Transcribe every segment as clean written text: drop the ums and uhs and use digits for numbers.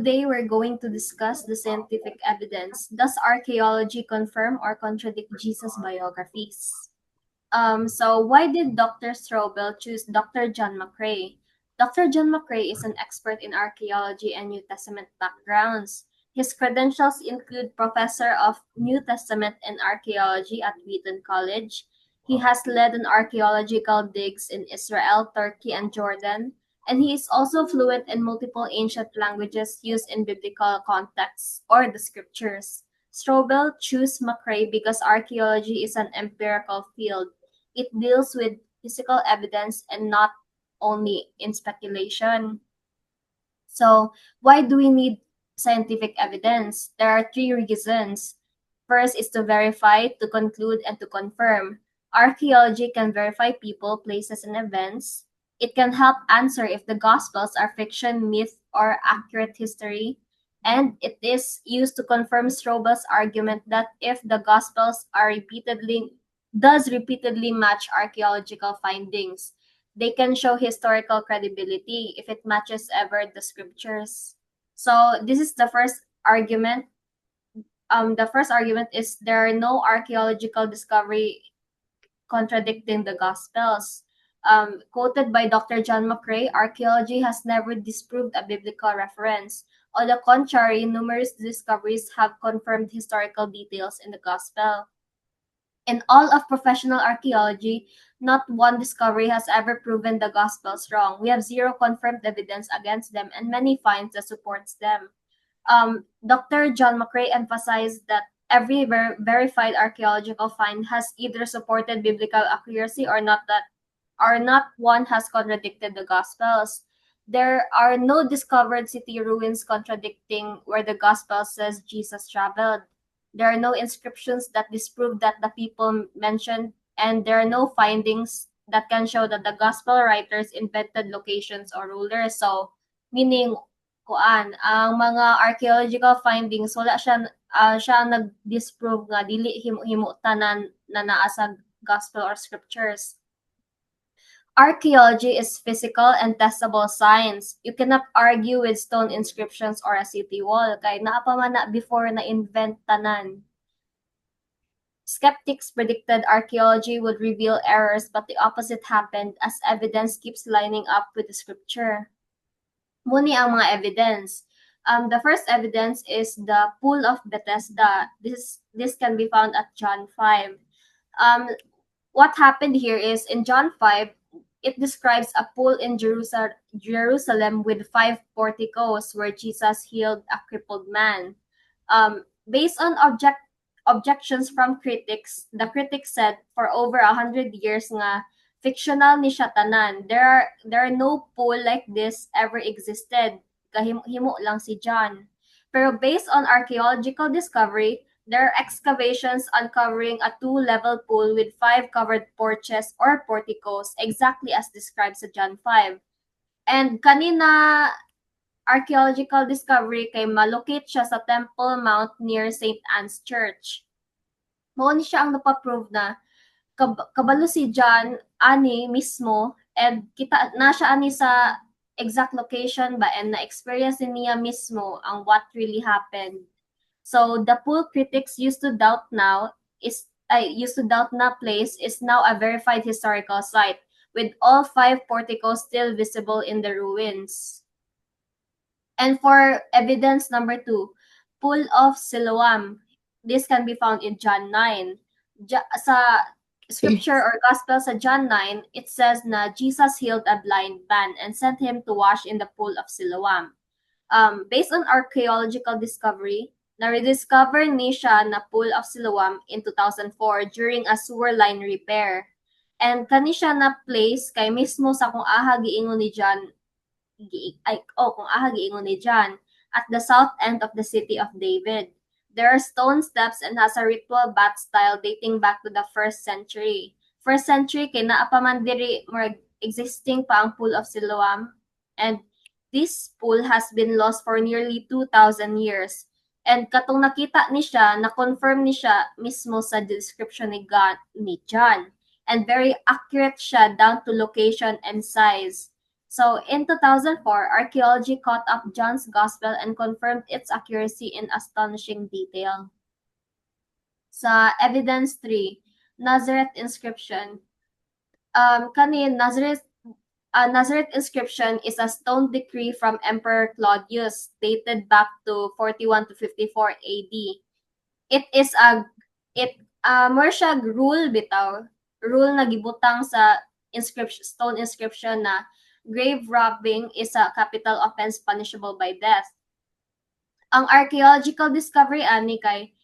Today we're going to discuss the scientific evidence. Does archaeology confirm or contradict Jesus' biographies? So why did Dr. Strobel choose Dr. John McCrae? Dr. John McCrae is an expert in archaeology and New Testament backgrounds. His credentials include Professor of New Testament and Archaeology at Wheaton College. He has led an archaeological digs in Israel, Turkey, and Jordan, and he is also fluent in multiple ancient languages used in biblical contexts or the scriptures. Strobel chose McCrae because archaeology is an empirical field. It deals with physical evidence and not only in speculation. So, why do we need scientific evidence? There are three reasons. First is to verify, to conclude, and to confirm. Archaeology can verify people, places, and events. It can help answer if the Gospels are fiction, myth, or accurate history. And it is used to confirm Strobel's argument that if the Gospels are repeatedly match archaeological findings, they can show historical credibility if it matches ever the scriptures. So this is the first argument. The first argument is there are no archaeological discovery contradicting the Gospels. Quoted by Dr. John McCrae, archaeology has never disproved a biblical reference. On the contrary, numerous discoveries have confirmed historical details in the Gospel. In all of professional archaeology, not one discovery has ever proven the Gospels wrong. We have zero confirmed evidence against them and many finds that supports them. Dr. John McCrae emphasized that every verified archaeological find has either supported biblical accuracy or not one has contradicted the Gospels. There are no discovered city ruins contradicting where the Gospel says Jesus traveled. There are no inscriptions that disprove that the people mentioned, and there are no findings that can show that the Gospel writers invented locations or rulers. So, meaning, ang mga archaeological findings, wala siya ang nag-disprove nga dili himo tanan na naa sa Gospel or scriptures. Archaeology is physical and testable science. You cannot argue with stone inscriptions or a city wall kay naa pa man na before na invent tanan. Skeptics predicted archaeology would reveal errors, but the opposite happened as evidence keeps lining up with the scripture. Muni ang mga evidence. The first evidence is the Pool of Bethesda. This can be found at John 5. What happened here is in John 5, it describes a pool in Jerusalem with 5 porticos where Jesus healed a crippled man. Based on objections from critics, the critics said for over 100 years nga fictional ni siya tanan. There are no pool like this ever existed. Kahimo lang si John. Pero based on archaeological discovery, there are excavations uncovering a 2-level pool with 5 covered porches or porticos, exactly as described sa John 5. And kanina archaeological discovery kay malocate siya sa Temple Mount near St. Anne's Church. Mao ni siya ang napaprove na kabalo si John ani mismo and kita na siya ani sa exact location ba and na-experience niya mismo ang what really happened. So the pool critics used to doubt na place is now a verified historical site with all 5 porticos still visible in the ruins. And for evidence number 2, Pool of Siloam. This can be found in John 9. Sa scripture or gospel sa John 9, it says na Jesus healed a blind man and sent him to wash in the pool of Siloam. Based on archaeological discovery, na-rediscover ni siya na pool of Siloam in 2004 during a sewer line repair. And kani siya na place kay mismo sa kung aha giingon ni John at the south end of the city of David. There are stone steps and has a ritual bath style dating back to the 1st century. 1st century kay naa pa man diri more existing pa ang pool of Siloam, and this pool has been lost for nearly 2,000 years. And katong nakita ni siya, na-confirm ni siya mismo sa description ni John. And very accurate siya down to location and size. So in 2004, archaeology caught up John's Gospel and confirmed its accuracy in astonishing detail. Sa evidence 3, Nazareth inscription. Nazareth inscription is a stone decree from Emperor Claudius dated back to 41 to 54 AD. It is more siya rule bitaw, rule na gibutang sa stone inscription na grave robbing is a capital offense punishable by death. Ang archaeological discovery ani kay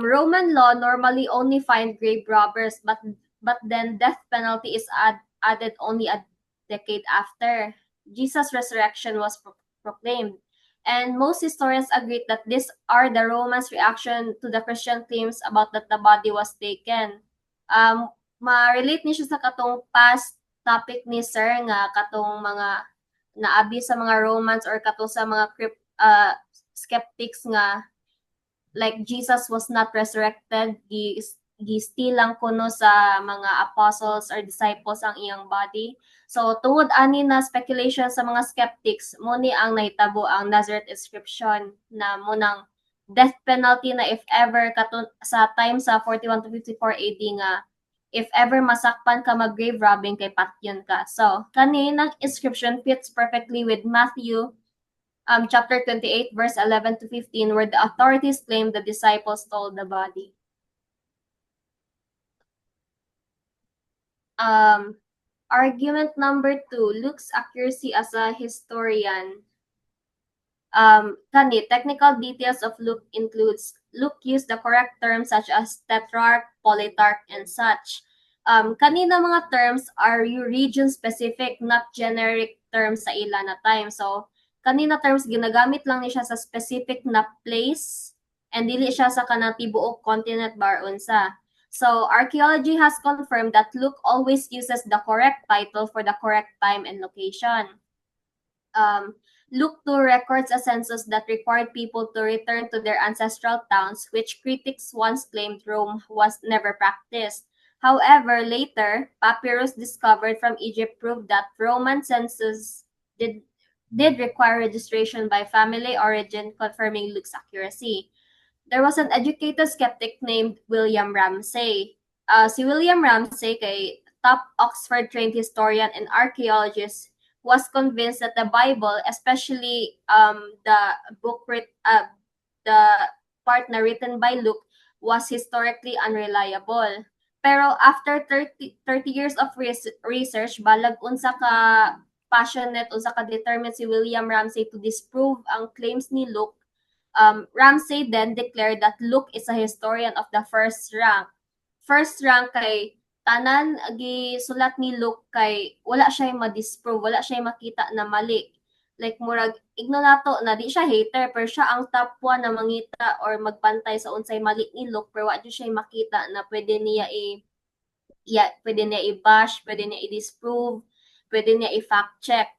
Roman law normally only find grave robbers, but then death penalty is added only a decade after Jesus' resurrection was proclaimed. And most historians agreed that these are the Romans' reaction to the Christian claims about that the body was taken. Ma-relate ni siya sa katong past topic ni Sir nga katong mga naabi sa mga Romans or katong sa mga skeptics nga like Jesus was not resurrected, gi-steal lang kuno sa mga apostles or disciples ang iyang body. So tungod ani na speculation sa mga skeptics, mo ni ang nahitabo ang Nazareth inscription na munang death penalty na if ever sa time sa 41 to 54 AD nga if ever masakpan ka mag grave robbing kay patyon ka. So kaninang inscription fits perfectly with Matthew chapter 28, verse 11 to 15, where the authorities claim the disciples stole the body. Argument number 2, Luke's accuracy as a historian. Technical details of Luke includes Luke used the correct terms such as tetrarch, polytarch, and such. Kanina mga terms are region-specific, not generic terms sa ila na time. So, kanina terms ginagamit lang ni siya sa specific na place and dili siya sa kanang tibuok continent bar unsa. So archaeology has confirmed that Luke always uses the correct title for the correct time and location. Luke 2 records a census that required people to return to their ancestral towns, which critics once claimed Rome was never practiced. However, later, papyrus discovered from Egypt proved that Roman census did require registration by family origin, confirming Luke's accuracy. There was an educated skeptic named William Ramsay. Si William Ramsay, kay top Oxford-trained historian and archaeologist, was convinced that the Bible, especially the part na written by Luke, was historically unreliable. Pero after 30 years of research, balag unsa ka passionate o sa ka-determined si William Ramsay to disprove ang claims ni Luke, Ramsay then declared that Luke is a historian of the first rank. First rank kay tanan gisulat ni Luke kay wala siya ma-disprove, wala siya makita na mali. Like murag ignorato na di siya hater pero siya ang top 1 na mangita or magpantay sa unsay mali ni Luke pero wala siya makita na pwede niya i-bash, pwede niya i-disprove, pwede niya i-fact check.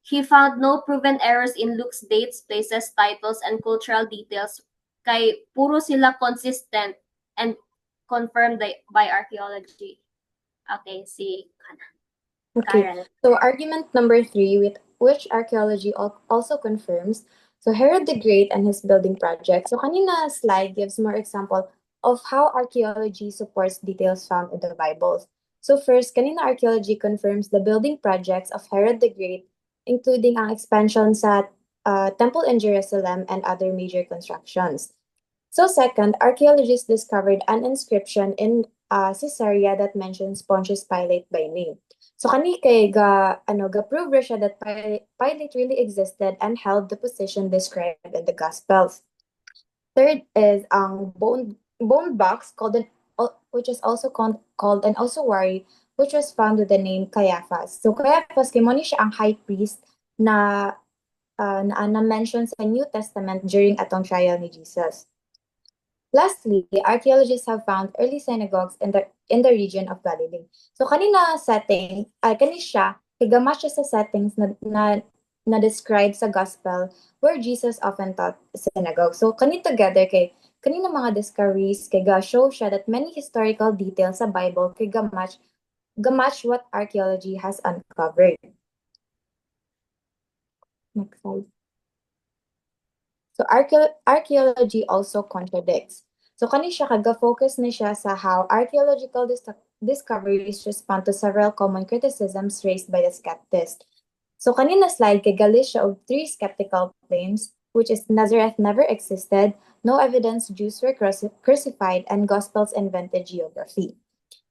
He found no proven errors in Luke's dates, places, titles, and cultural details, kay puro sila consistent and confirmed by archaeology. Okay, si Okay, so argument number 3, which archaeology also confirms, so Herod the Great and his building project. So kanina slide gives more example of how archaeology supports details found in the Bibles. So first, kanina archaeology confirms the building projects of Herod the Great, including ang expansion sa temple in Jerusalem and other major constructions. So second, archaeologists discovered an inscription in Caesarea that mentions Pontius Pilate by name. So kani kay ga-prove siya that Pilate really existed and held the position described in the Gospels. Third is ang bone box which is also called an ossuary, which was found with the name Caiaphas. So Caiaphas kay mo ni siya ang high priest na mention sa New Testament during atong trial ni Jesus. Lastly, archaeologists have found early synagogues in the region of Galilee. So kanina setting, kani siya kigamatch sa settings na described sa gospel where Jesus often taught synagogue. So kani together kay kanina mga discoveries kay show siya that many historical details sa Bible kay gamatch what archaeology has uncovered. Next slide. So archaeology also contradicts. So kani siya kaga-focus na siya sa how archaeological discoveries respond to several common criticisms raised by the skeptics. So kanina slide kay gali siya og three skeptical claims, which is Nazareth never existed, no evidence Jews were crucified, and Gospels invented geography.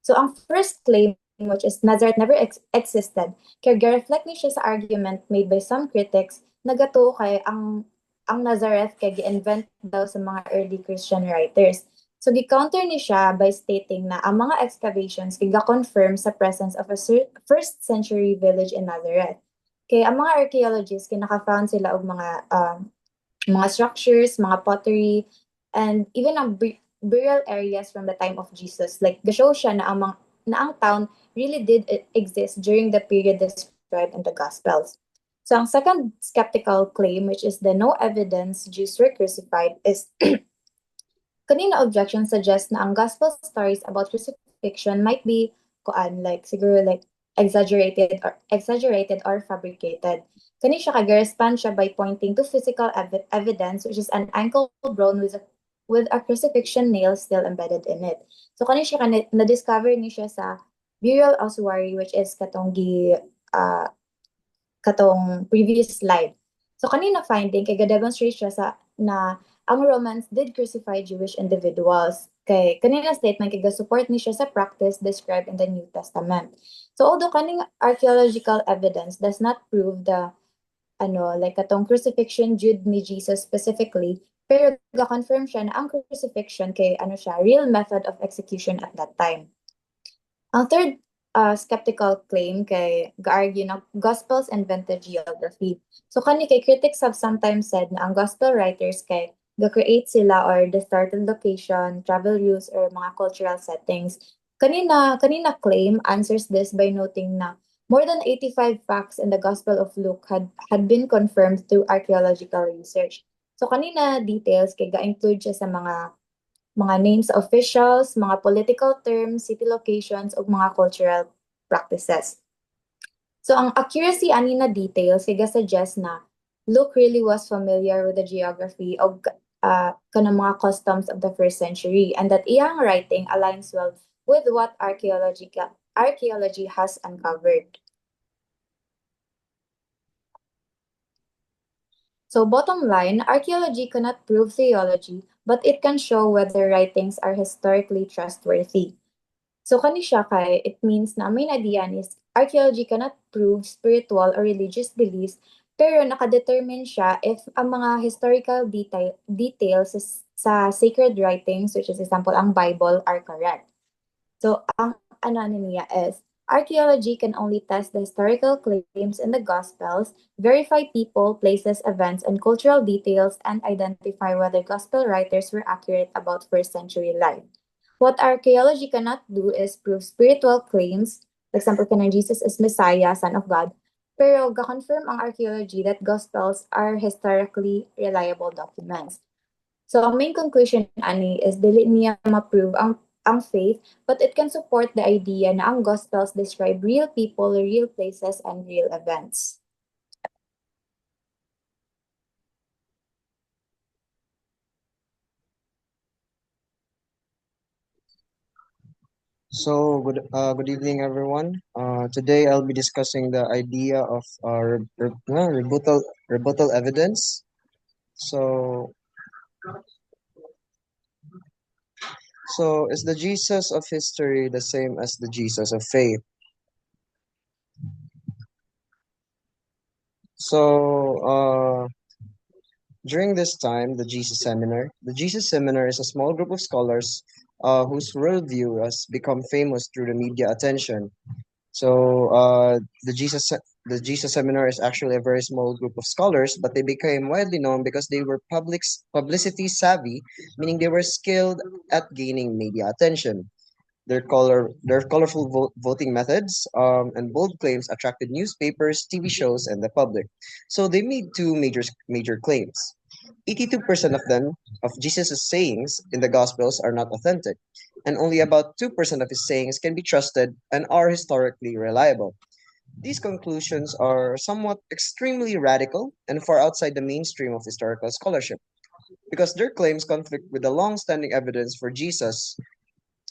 So ang first claim, which is Nazareth never existed, kaya reflect ni siya sa argument made by some critics na gato kay ang Nazareth kay gi-invent daw sa mga early Christian writers. So gi-counter ni siya by stating na ang mga excavations kay ga-confirm sa presence of a first century village in Nazareth. Kay ang mga archaeologists kay naka-found sila og mga structures, mga pottery, and even ang burial areas from the time of Jesus. Like, show siya na ang town really did exist during the period described in the Gospels. So, ang second skeptical claim, which is the no evidence Jews were crucified, is kanina objection suggests na ang Gospel stories about crucifixion might be like siguro like exaggerated or fabricated. Kani siya kag-respond siya by pointing to physical evidence, which is an ankle bone with a crucifixion nail still embedded in it. So kani siya na-discover ni siya sa burial ossuary, which is katong previous slide. So kanina finding kay ga-demonstrate siya sa na ang Romans did crucify Jewish individuals. Kay kanina statement kay ga-support ni siya sa practice described in the New Testament. So although kaning archaeological evidence does not prove the like katong crucifixion Jude ni Jesus specifically, pero ga-confirm siya na ang crucifixion kay siya, real method of execution at that time. Ang third skeptical claim kay ga-argue na Gospels invented geography. So kani kay critics have sometimes said na ang Gospel writers kay ga-create sila or distorted location, travel routes, or mga cultural settings. Kanina claim answers this by noting na more than 85 facts in the Gospel of Luke had been confirmed through archaeological research. So kanina details kay ga-include siya sa mga names of officials, mga political terms, city locations, o mga cultural practices. So ang accuracy ani na details kay ga-suggest na Luke really was familiar with the geography of kanang mga customs of the first century, and that iyang writing aligns well with what archaeology has uncovered. So bottom line, archaeology cannot prove theology, but it can show whether writings are historically trustworthy. So kani siya kay, it means na main idea is archaeology cannot prove spiritual or religious beliefs, pero nakadetermine siya if ang mga historical details sa sacred writings, which is example ang Bible, are correct. So ang niya is archaeology can only test the historical claims in the Gospels, verify people, places, events, and cultural details, and identify whether Gospel writers were accurate about first century life. What archaeology cannot do is prove spiritual claims, for example, kanang Jesus is Messiah, Son of God, pero ga-confirm ang archaeology that Gospels are historically reliable documents. So ang main conclusion ani is dili niya ma-prove ang faith, but it can support the idea na ang Gospels describe real people, real places, and real events. So good evening, everyone. Today I'll be discussing the idea of rebuttal evidence. So is the Jesus of history the same as the Jesus of faith? So during this time, the Jesus Seminar is a small group of scholars whose worldview has become famous through the media attention. So the Jesus Seminar is actually a very small group of scholars, but they became widely known because they were publicity savvy, meaning they were skilled at gaining media attention. Their colorful voting methods and bold claims attracted newspapers, TV shows, and the public. So they made two major claims. 82% of Jesus' sayings in the Gospels are not authentic, and only about 2% of his sayings can be trusted and are historically reliable. These conclusions are somewhat extremely radical and far outside the mainstream of historical scholarship because their claims conflict with the long-standing evidence for Jesus.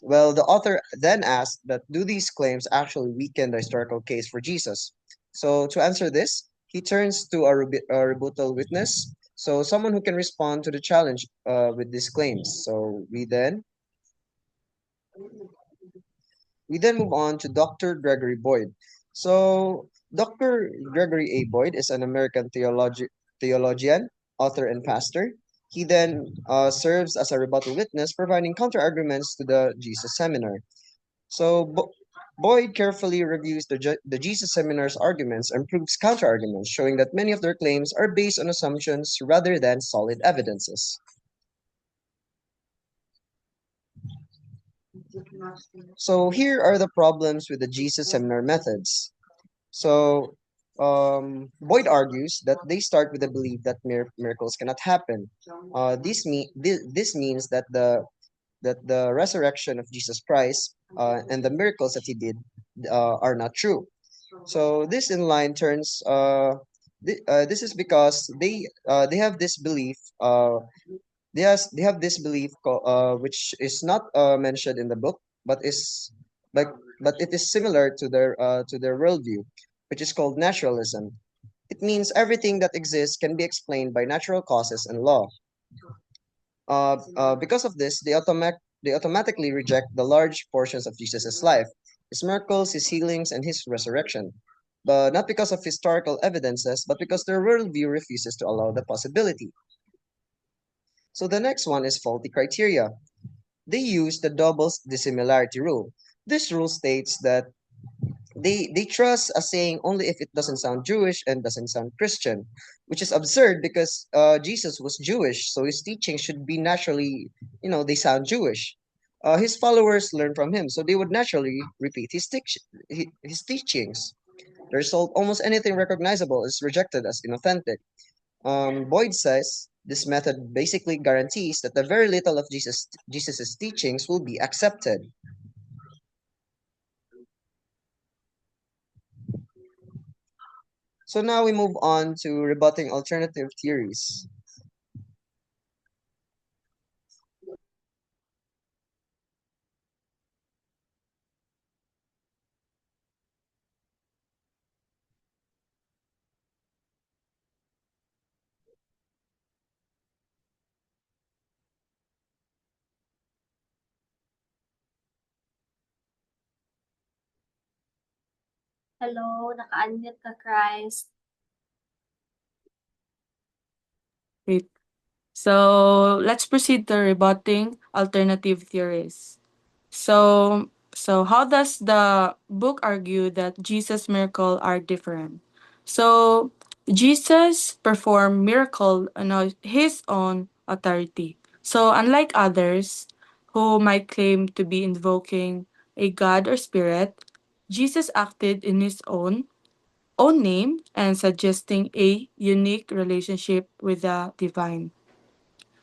Well, the author then asked that do these claims actually weaken the historical case for Jesus? So to answer this, he turns to a rebuttal witness, so someone who can respond to the challenge with these claims. So we then move on to Dr. Gregory Boyd. So Dr. Gregory A. Boyd is an American theologian, author, and pastor. He then serves as a rebuttal witness, providing counterarguments to the Jesus Seminar. So Boyd carefully reviews the Jesus Seminar's arguments and proves counterarguments, showing that many of their claims are based on assumptions rather than solid evidences. So here are the problems with the Jesus Seminar methods. So Boyd argues that they start with the belief that miracles cannot happen. This means that the resurrection of Jesus Christ and the miracles that he did are not true. So this in line turns this is because they have this belief they have this belief which is not mentioned in the book but is like but it is similar to their worldview, which is called naturalism. It means everything that exists can be explained by natural causes and law. Because of this, they automatically reject the large portions of Jesus' life, his miracles, his healings, and his resurrection. But not because of historical evidences, but because their worldview refuses to allow the possibility. So the next one is faulty criteria. They use the double dissimilarity rule. This rule states that they trust a saying only if it doesn't sound Jewish and doesn't sound Christian, which is absurd because Jesus was Jewish, so his teachings should be naturally, they sound Jewish. His followers learn from him, so they would naturally repeat his teachings. The result, almost anything recognizable is rejected as inauthentic. Boyd says this method basically guarantees that the very little of Jesus's teachings will be accepted. So now we move on to rebutting alternative theories. Hello, naka-unmute ka, Christ. Great. So let's proceed to rebutting alternative theories. So how does the book argue that Jesus' miracle are different? So Jesus performed miracle on his own authority. So unlike others who might claim to be invoking a god or spirit, Jesus acted in his own name and suggesting a unique relationship with the divine.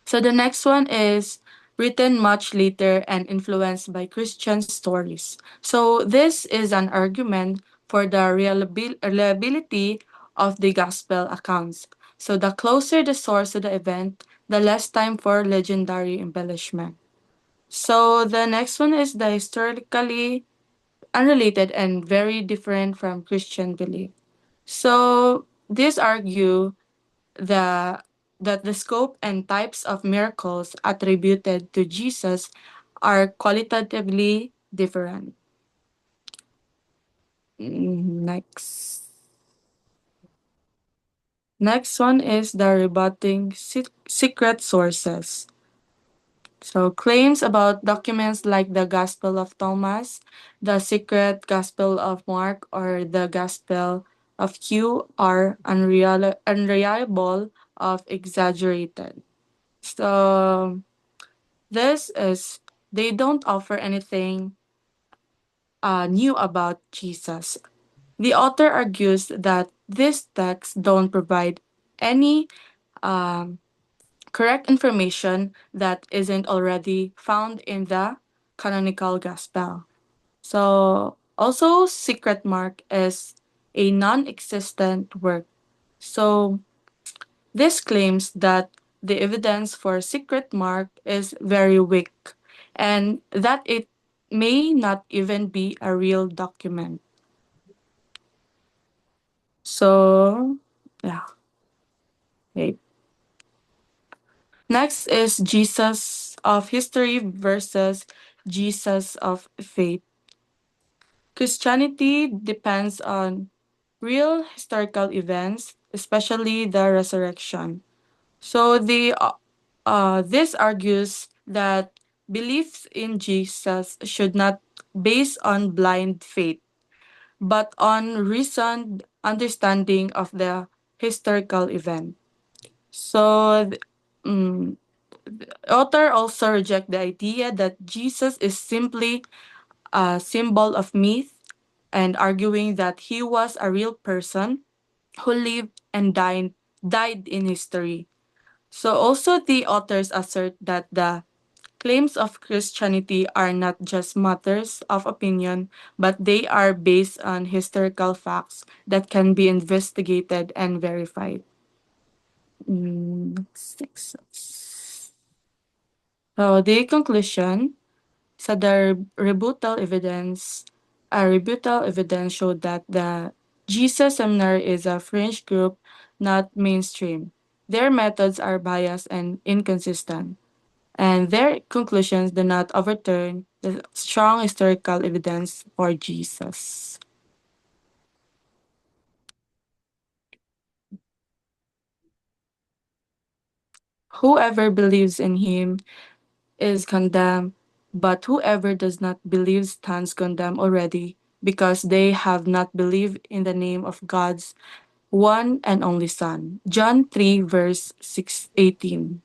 So the next one is written much later and influenced by Christian stories. So this is an argument for the reliability of the gospel accounts. So the closer the source to the event, the less time for legendary embellishment. So the next one is the historically unrelated and very different from Christian belief. So these argue the that the scope and types of miracles attributed to Jesus are qualitatively different. Next. Next one is the rebutting secret sources. So claims about documents like the Gospel of Thomas, the secret Gospel of Mark, or the Gospel of Q are unreliable of exaggerated. So this is they don't offer anything new about Jesus. The author argues that these texts don't provide any um, correct information that isn't already found in the canonical gospel. So also secret mark is a non existent work. So, this claims that the evidence for secret mark is very weak and that it may not even be a real document. So, yeah. Okay. Next is Jesus of history versus Jesus of faith. Christianity depends on real historical events, especially the resurrection. So this argues that beliefs in Jesus should not base on blind faith, but on reasoned understanding of the historical event. So mm, author also reject the idea that Jesus is simply a symbol of myth and arguing that he was a real person who lived and died in history. So also the authors assert that the claims of Christianity are not just matters of opinion, but they are based on historical facts that can be investigated and verified. Six. So the conclusion, so the rebuttal evidence showed that the Jesus Seminary is a fringe group, not mainstream. Their methods are biased and inconsistent, and their conclusions do not overturn the strong historical evidence for Jesus. Whoever believes in him is condemned, but whoever does not believe stands condemned already, because they have not believed in the name of God's one and only Son. John 3, verse 18.